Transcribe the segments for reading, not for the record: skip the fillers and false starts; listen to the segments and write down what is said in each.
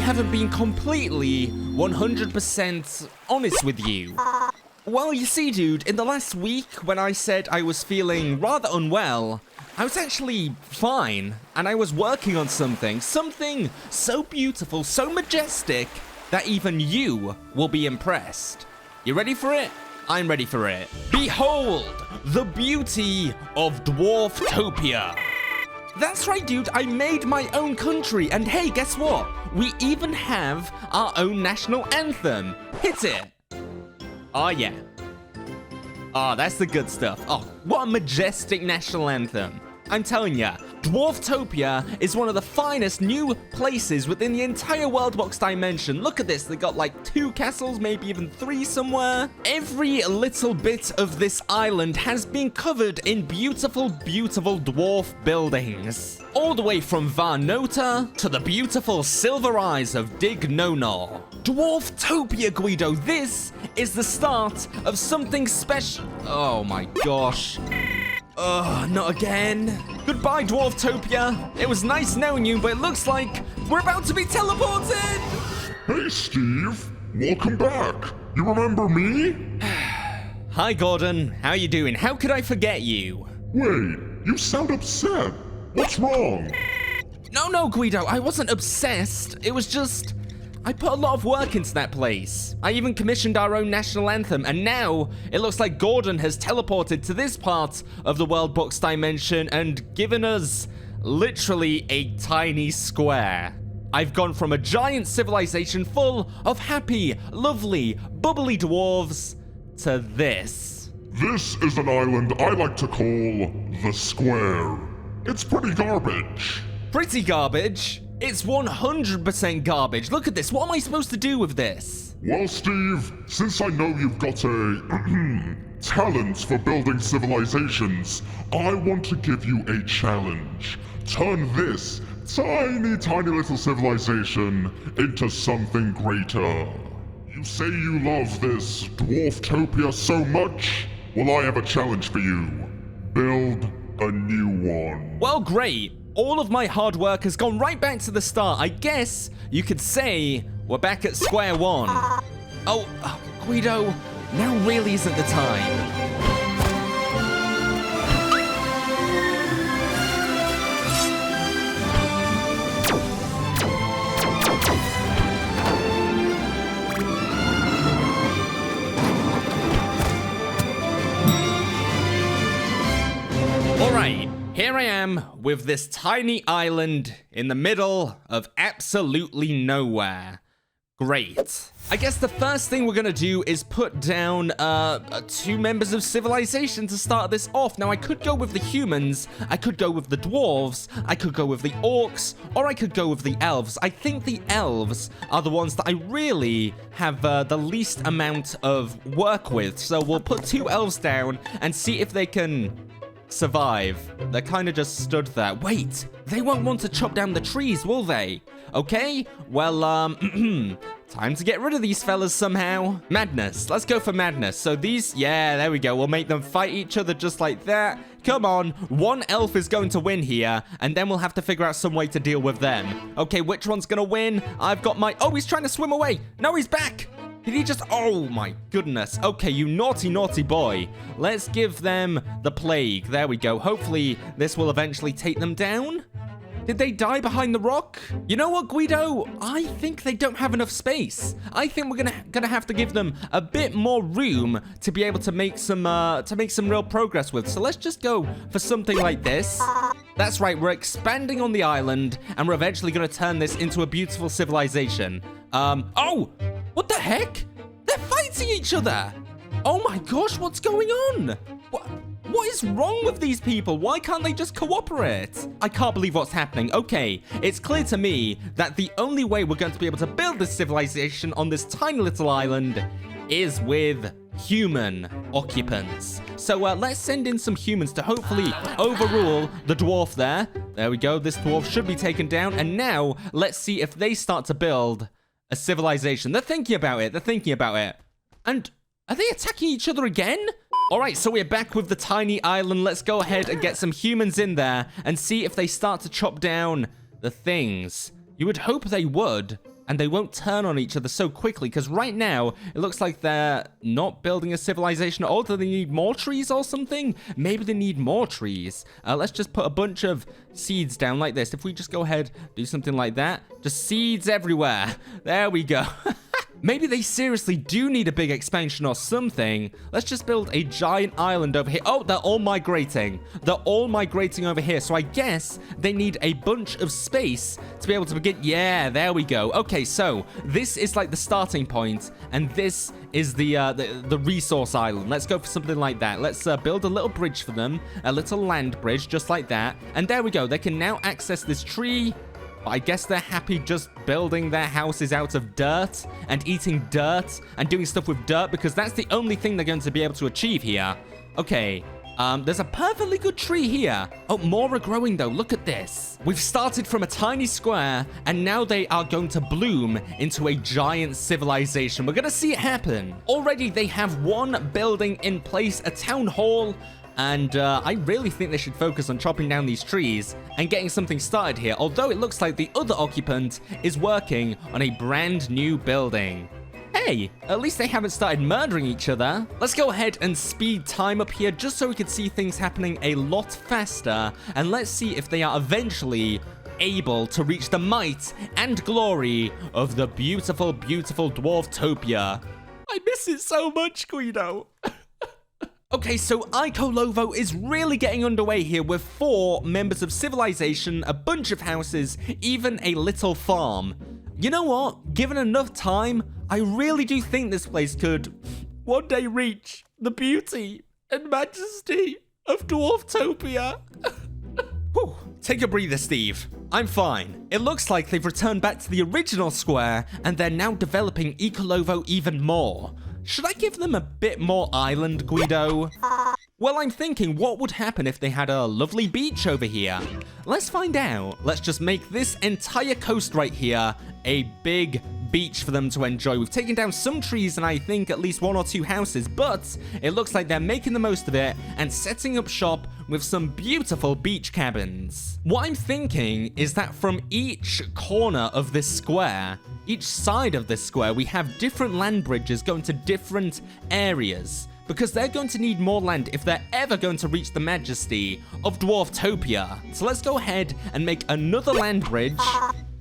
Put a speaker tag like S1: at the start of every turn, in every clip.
S1: haven't been completely 100% honest with you. Well, you see, dude, in the last week when I said I was feeling rather unwell, I was actually fine, and I was working on something so beautiful, so majestic, that even you will be impressed. You ready for it? I'm ready for it. Behold, the beauty of dwarftopia. That's right, dude, I made my own country, and hey, guess what? We even have our own national anthem. Hit it. Oh, yeah. Oh, that's the good stuff. Oh, what a majestic national anthem. I'm telling ya, Dwarftopia is one of the finest new places within the entire Worldbox dimension. Look at this, they got like 2 castles, maybe even 3 somewhere. Every little bit of this island has been covered in beautiful, beautiful dwarf buildings. All the way from Varnota to the beautiful silver eyes of Dignonor. Dwarftopia, Guido, this is the start of something special. Oh my gosh. Ugh, not again. Goodbye, Dwarftopia. It was nice knowing you, but it looks like we're about to be teleported.
S2: Hey, Steve. Welcome back. You remember me?
S1: Hi, Gordon. How you doing? How could I forget you?
S2: Wait, you sound upset. What's wrong?
S1: No, Guido. I wasn't obsessed. It was just... I put a lot of work into that place. I even commissioned our own national anthem, and now it looks like Gordon has teleported to this part of the Worldbox dimension and given us literally a tiny square. I've gone from a giant civilization full of happy, lovely, bubbly dwarves to this.
S2: This is an island I like to call the Square. It's pretty garbage.
S1: Pretty garbage? It's 100% garbage. Look at this. What am I supposed to do with this?
S2: Well, Steve, since I know you've got a talent for building civilizations, I want to give you a challenge. Turn this tiny, tiny little civilization into something greater. You say you love this Dwarftopia so much? Well, I have a challenge for you. Build a new one.
S1: Well, great. All of my hard work has gone right back to the start. I guess you could say we're back at square one. Oh, Guido, now really isn't the time. Here I am with this tiny island in the middle of absolutely nowhere. Great. I guess the first thing we're gonna do is put down 2 members of civilization to start this off. Now, I could go with the humans, I could go with the dwarves, I could go with the orcs, or I could go with the elves. I think the elves are the ones that I really have the least amount of work with. So we'll put 2 elves down and see if they can survive. They kind of just stood there. Wait, they won't want to chop down the trees, will they? Okay, well, time to get rid of these fellas somehow. Madness. Let's go for madness. So these, yeah, there we go. We'll make them fight each other just like that. Come on, 1 elf is going to win here, and then we'll have to figure out some way to deal with them. Okay, which one's gonna win? I've got my... Oh, he's trying to swim away. No, he's back. Did he just... Oh, my goodness. Okay, you naughty, naughty boy. Let's give them the plague. There we go. Hopefully, this will eventually take them down. Did they die behind the rock? You know what, Guido? I think they don't have enough space. I think we're gonna have to give them a bit more room to be able to make some real progress with. So let's just go for something like this. That's right, we're expanding on the island, and we're eventually gonna turn this into a beautiful civilization. Oh! What the heck? They're fighting each other! Oh my gosh, what's going on? What is wrong with these people? Why can't they just cooperate? I can't believe what's happening. Okay, it's clear to me that the only way we're going to be able to build this civilization on this tiny little island is with human occupants. So let's send in some humans to hopefully overrule the dwarf there. There we go. This dwarf should be taken down. And now let's see if they start to build a civilization. They're thinking about it. They're thinking about it. And are they attacking each other again? All right, so we're back with the tiny island. Let's go ahead and get some humans in there and see if they start to chop down the things. You would hope they would. and they won't turn on each other so quickly, because right now, it looks like they're not building a civilization at all. Do they need more trees or something? Maybe they need more trees. Let's just put a bunch of seeds down like this. If we just go ahead, do something like that. Just seeds everywhere. There we go. Maybe they seriously do need a big expansion or something. Let's just build a giant island over here. Oh, they're all migrating. They're all migrating over here. So I guess they need a bunch of space to be able to begin. Yeah, there we go. Okay, so this is like the starting point, and this is the resource island. Let's go for something like that. Let's build a little bridge for them, a little land bridge, just like that. And there we go. They can now access this tree. I guess they're happy just building their houses out of dirt and eating dirt and doing stuff with dirt, because that's the only thing they're going to be able to achieve here. Okay, there's a perfectly good tree here. Oh, more are growing though. Look at this. We've started from a tiny square, and now they are going to bloom into a giant civilization. We're going to see it happen. Already they have one building in place, a town hall. And I really think they should focus on chopping down these trees and getting something started here, although it looks like the other occupant is working on a brand new building. Hey, at least they haven't started murdering each other. Let's go ahead and speed time up here just so we can see things happening a lot faster, and let's see if they are eventually able to reach the might and glory of the beautiful, beautiful dwarftopia. I miss it so much, Guido. Okay, so Icolovo is really getting underway here with 4 members of civilization, a bunch of houses, even a little farm. You know what? Given enough time, I really do think this place could one day reach the beauty and majesty of Dwarftopia. Whew. Take a breather, Steve. I'm fine. It looks like they've returned back to the original square, and they're now developing Icolovo even more. Should I give them a bit more island, Guido? Well, I'm thinking, what would happen if they had a lovely beach over here? Let's find out. Let's just make this entire coast right here a big beach for them to enjoy. We've taken down some trees and I think at least 1 or 2 houses, but it looks like they're making the most of it and setting up shop with some beautiful beach cabins. What I'm thinking is that from each corner of this square, each side of this square, we have different land bridges going to different areas, because they're going to need more land if they're ever going to reach the majesty of Dwarftopia. So let's go ahead and make another land bridge.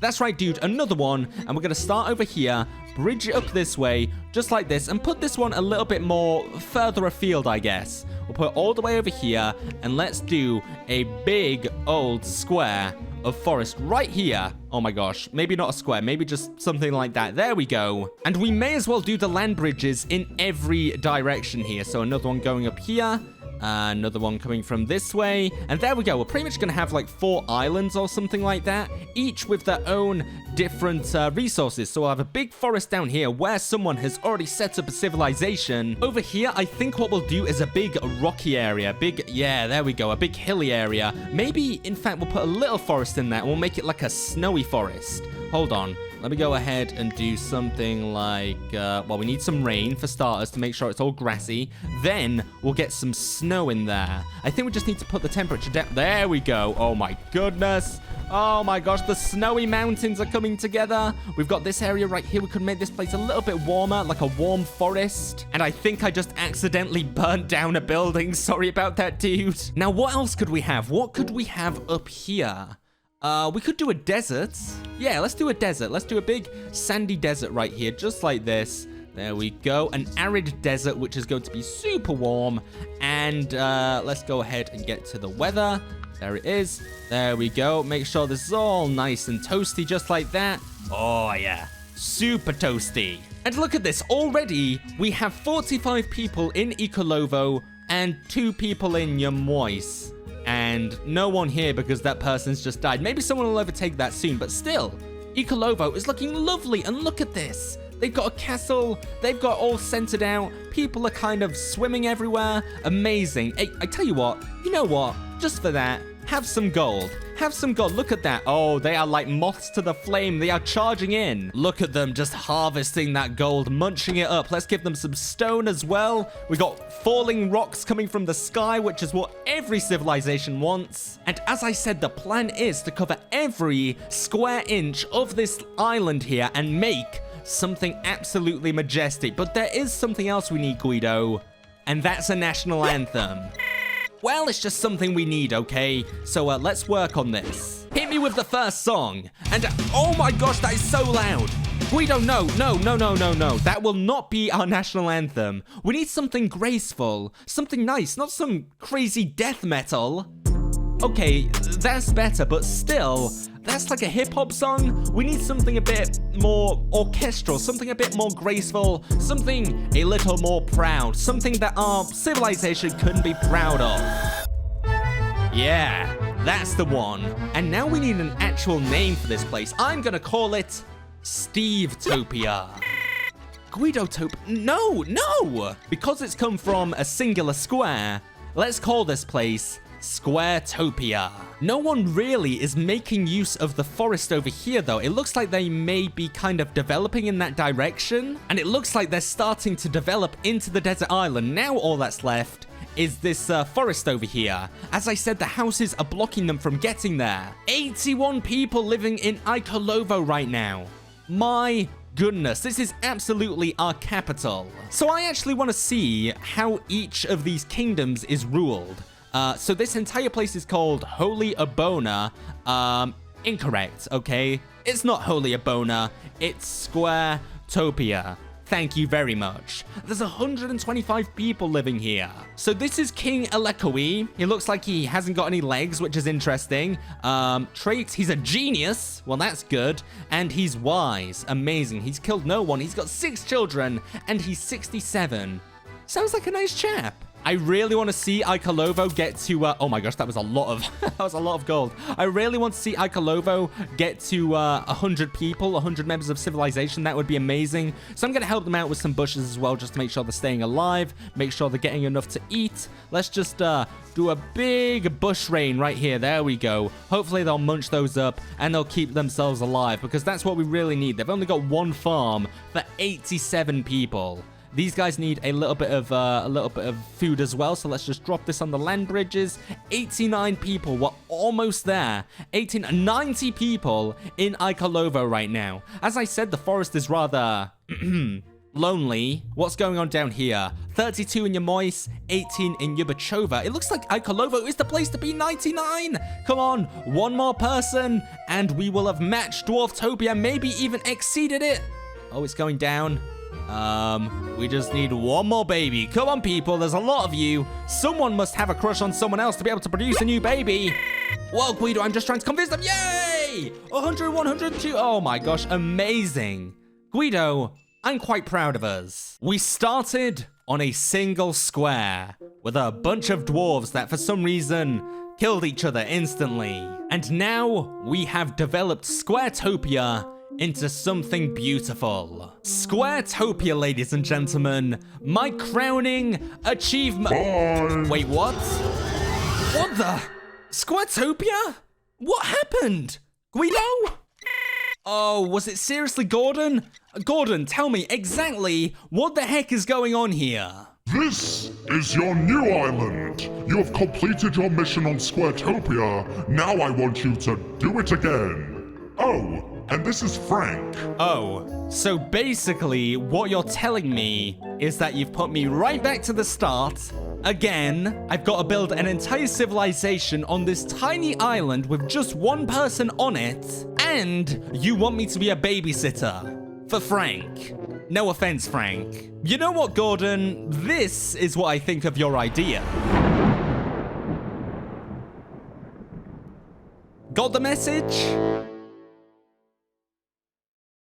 S1: That's right, dude, another one. And we're going to start over here, bridge it up this way, just like this, and put this one a little bit more further afield, I guess. We'll put it all the way over here, and let's do a big old square of forest right here. Oh my gosh, maybe not a square, maybe just something like that. There we go. And we may as well do the land bridges in every direction here. So another one going up here, another one coming from this way, and there we go. We're pretty much gonna have like 4 islands or something like that, each with their own different resources. So we'll have a big forest down here where someone has already set up a civilization. Over here, I think what we'll do is a big rocky area, yeah, there we go, a big hilly area. Maybe, in fact, we'll put a little forest in there and we'll make it like a snowy forest. Hold on. Let me go ahead and do something like, well, we need some rain for starters to make sure it's all grassy. Then we'll get some snow in there. I think we just need to put the temperature down. There we go. Oh my goodness. Oh my gosh, the snowy mountains are coming together. We've got this area right here. We could make this place a little bit warmer, like a warm forest. And I think I just accidentally burnt down a building. Sorry about that, dude. Now, what else could we have? What could we have up here? We could do a desert. Yeah, let's do a desert. Let's do a big sandy desert right here, just like this. There we go. An arid desert, which is going to be super warm. And let's go ahead and get to the weather. There it is. There we go. Make sure this is all nice and toasty, just like that. Oh, yeah. Super toasty. And look at this. Already, we have 45 people in Icolovo and 2 people in Yamois. And no one here because that person's just died. Maybe someone will overtake that soon, but still, Icolovo is looking lovely. And look at this. They've got a castle. They've got all centered out. People are kind of swimming everywhere. Amazing. Hey, I tell you what. You know what? Just for that, have some gold. Have some God. Look at that. Oh, they are like moths to the flame. They are charging in. Look at them just harvesting that gold, munching it up. Let's give them some stone as well. We got falling rocks coming from the sky, which is what every civilization wants. And as I said, the plan is to cover every square inch of this island here and make something absolutely majestic. But there is something else we need, Guido, and that's a national anthem. Well, it's just something we need, okay? So let's work on this. Hit me with the first song. And oh my gosh, that is so loud. Guido, no. That will not be our national anthem. We need something graceful, something nice, not some crazy death metal. Okay, that's better, but still, that's like a hip-hop song. We need something a bit more orchestral, something a bit more graceful, something a little more proud, something that our civilization couldn't be proud of. Yeah, that's the one. And now we need an actual name for this place. I'm gonna call it Stevetopia. Guidotopia. No! Because it's come from a singular square, let's call this place Squaretopia. No one really is making use of the forest over here, though. It looks like they may be kind of developing in that direction, and it looks like they're starting to develop into the desert island. Now all that's left is this forest over here. As I said, the houses are blocking them from getting there. 81 people living in Ikolovo right now. My goodness, this is absolutely our capital. So I actually want to see how each of these kingdoms is ruled. So this entire place is called Holy Abona. Incorrect, okay? It's not Holy Abona, it's Squaretopia. Thank you very much. There's 125 people living here. So this is King Elekoi. He looks like he hasn't got any legs, which is interesting. Traits, he's a genius. Well, that's good. And he's wise. Amazing. He's killed no one. He's got 6 children, and he's 67. Sounds like a nice chap. I really want to see Ikolovo get to, oh my gosh, that was a lot of gold. I really want to see Ikolovo get to 100 people, 100 members of civilization. That would be amazing. So I'm going to help them out with some bushes as well, just to make sure they're staying alive, make sure they're getting enough to eat. Let's just do a big bush rain right here. There we go. Hopefully they'll munch those up and they'll keep themselves alive, because that's what we really need. They've only got one farm for 87 people. These guys need a little bit of food as well, so let's just drop this on the land bridges. 89 people, we're almost there. 90 people in Ikolovo right now. As I said, the forest is rather lonely. What's going on down here? 32 in Yamois, 18 in Yubachova. It looks like Ikolovo is the place to be. 99. Come on, one more person, and we will have matched Dwarftopia, maybe even exceeded it. Oh, it's going down. We just need one more baby. Come on, people. There's a lot of you. Someone must have a crush on someone else to be able to produce a new baby. Whoa, Guido, I'm just trying to convince them. Yay! 100, 102. Oh my gosh, amazing. Guido, I'm quite proud of us. We started on a single square with a bunch of dwarves that for some reason killed each other instantly. And now we have developed Squaretopia into something beautiful. Squaretopia, ladies and gentlemen, my crowning achievement.
S2: Bye.
S1: Wait, what? What the? Squaretopia? What happened? Guido? Oh, was it seriously Gordon? Gordon, tell me exactly what the heck is going on here?
S2: This is your new island. You have completed your mission on Squaretopia. Now I want you to do it again. Oh, and this is Frank.
S1: Oh, so basically what you're telling me is that you've put me right back to the start. Again, I've got to build an entire civilization on this tiny island with just one person on it. And you want me to be a babysitter for Frank. No offense, Frank. You know what, Gordon? This is what I think of your idea. Got the message?